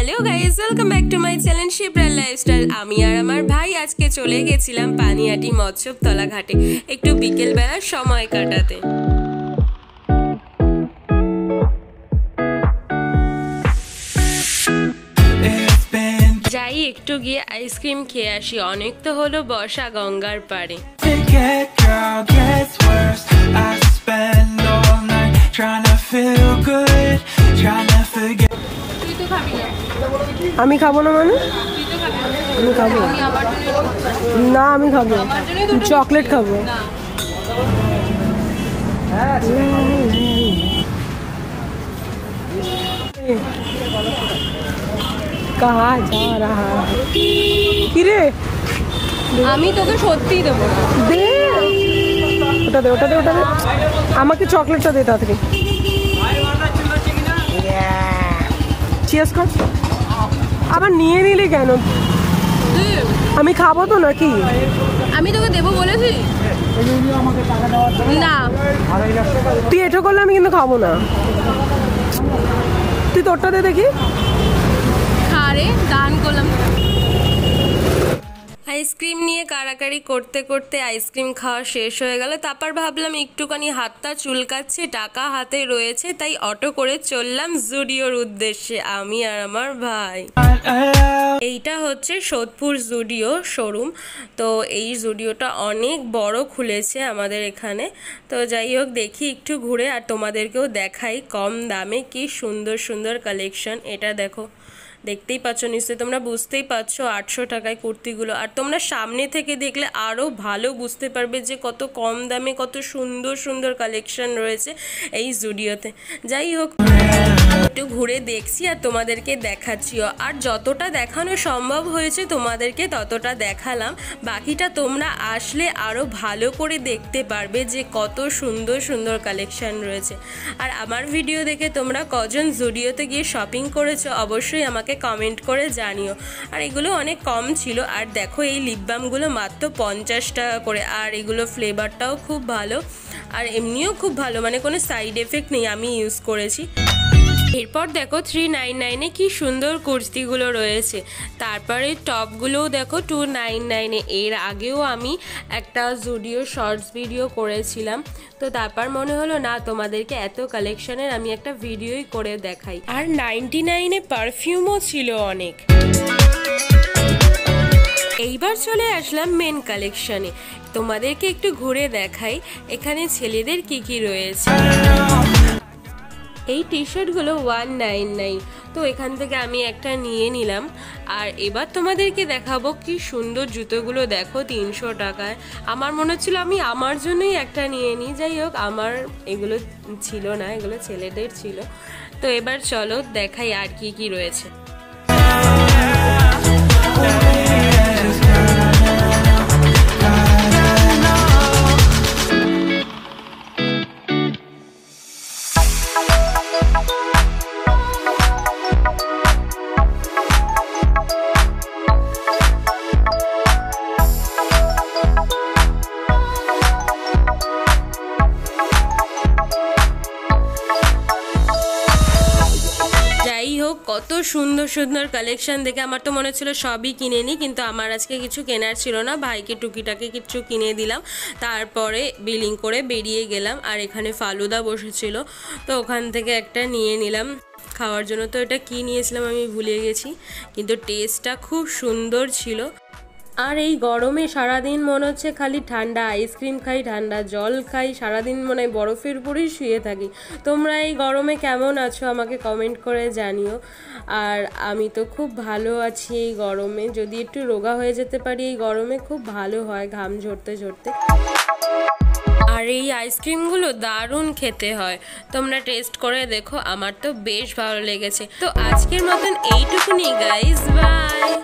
Hello guys, welcome back to my channel Shipra lifestyle. আমি আর আমার ভাই আজকে চলে গেছিলাম পানিহাটি মৎস্যতলা ঘাটে একটু বিকেলবেলার সময় কাটাতে। যাই একটু গিয়ে আইসক্রিম খেয়ে আসি, অনেক তো হলো বসা গঙ্গার পাড়ে। আমি খাবো না মানে আমি খাবো না, আমি খাবো চকলেট খাবো। কাহা যা রাহা কি রে? আমি তোকে সত্যিই দেবো না। দে ওটা দে, ওটা দে, ওটা দে, আমাকে চকলেটটা দে তাড়াতাড়ি। চিয়ার্স কর। আবার নিয়ে নিলি কেন? আমি খাবো তো নাকি? আমি তোকে দেবো বলেছি না। তুই এটো করলে আমি কিন্তু খাবো না। তুই তোরটা দে দেখি। আরে দান করলাম। আইসক্রিম নিয়ে কাড়াকাড়ি করতে করতে আইসক্রিম খাওয়া শেষ হয়ে গেল। তারপর ভাবলাম একটুখানি হাতটা চুলকাচ্ছে, টাকা হাতে রয়েছে, তাই অটো করে চললাম জুডিওর উদ্দেশ্যে আমি আর আমার ভাই। এইটা হচ্ছে সোদপুর জুডিও শোরুম। তো এই জুডিওটা অনেক বড় খুলেছে আমাদের এখানে। তো যাই হোক, দেখি একটু ঘুরে আর তোমাদেরকেও দেখাই কম দামে কি সুন্দর সুন্দর কালেকশন। এটা দেখো, দেখতেই পাচ্ছ নিশ্চয়ই, তোমরা বুঝতেই পারছো 800 টাকায় কুর্তিগুলো। আর তোমরা সামনে থেকে দেখলে আরও ভালো বুঝতে পারবে যে কত কম দামে কত সুন্দর সুন্দর কালেকশন রয়েছে এই জুডিওতে। যাই হোক, একটু ঘুরে দেখছি আর তোমাদেরকে দেখাচ্ছিও। আর যতটা দেখানো সম্ভব হয়েছে তোমাদেরকে ততটা দেখালাম। বাকিটা তোমরা আসলে আরও ভালো করে দেখতে পারবে যে কত সুন্দর সুন্দর কালেকশন রয়েছে। আর আমার ভিডিও দেখে তোমরা কজন জুডিওতে গিয়ে শপিং করেছো অবশ্যই আমাকে কমেন্ট করে জানিও। আর এগুলো অনেক কম ছিল। আর দেখো, এই লিপ বামগুলো মাত্র 50 টাকা করে। আর এগুলো ফ্লেভারটাও খুব ভালো আর এমনিও খুব ভালো, মানে কোনো সাইড এফেক্ট নেই, আমি ইউজ করেছি। এরপর দেখো 399-এ কি সুন্দর কুর্তিগুলো রয়েছে। তারপরে টপগুলোও দেখো 299-এ। এর আগেও আমি একটা জুডিও শর্টস ভিডিও করেছিলাম, তো তারপর মনে হলো না তোমাদেরকে এত কালেকশনের আমি একটা ভিডিওই করে দেখাই। আর 99-এ পারফিউমও ছিল অনেক। এইবার চলে আসলাম মেন কালেকশনে, তোমাদেরকে একটু ঘুরে দেখাই এখানে ছেলেদের কি কি রয়েছে। এই টি শার্টগুলো 199, তো এখান থেকে আমি একটা নিয়ে নিলাম। আর এবার তোমাদেরকে দেখাবো কি সুন্দর জুতোগুলো, দেখো 300 টাকায়। আমার মনে হচ্ছিল আমি আমার জন্যই একটা নিয়ে নিই। যাই হোক, আমার এগুলো ছিল না, এগুলো ছেলেদের ছিল। তো এবার চলো দেখাই আর কি কি রয়েছে। কত সুন্দর সুন্দর কালেকশন দেখে আমার তো মনে হচ্ছিল সবই কিনে নিই, কিন্তু আমার আজকে কিছু কেনার ছিল না। ভাইকে টুকিটাকে কিছু কিনে দিলাম, তারপরে বিলিং করে বেরিয়ে গেলাম। আর এখানে ফালুদা বসেছিল, তো ওখান থেকে একটা নিয়ে নিলাম খাওয়ার জন্য। তো এটা কি নিয়েছিলাম আমি ভুলে গেছি, কিন্তু টেস্টটা খুব সুন্দর ছিল। আর এই গরমে সারাদিন মনে হচ্ছে খালি ঠান্ডা আইসক্রিম খাই, ঠান্ডা জল খাই, সারাদিন মনে হয় বরফের উপরেই শুয়ে থাকি। তোমরা এই গরমে কেমন আছো আমাকে কমেন্ট করে জানিও। আর আমি তো খুব ভালো আছি এই গরমে, যদি একটু রোগা হয়ে যেতে পারি এই গরমে খুব ভালো হয় ঘাম ঝরতে ঝরতে। আর এই আইসক্রিমগুলো দারুণ খেতে হয়, তোমরা টেস্ট করে দেখো, আমার তো বেশ ভালো লেগেছে। তো আজকের মতন এইটুকুনি গাইস, বাই।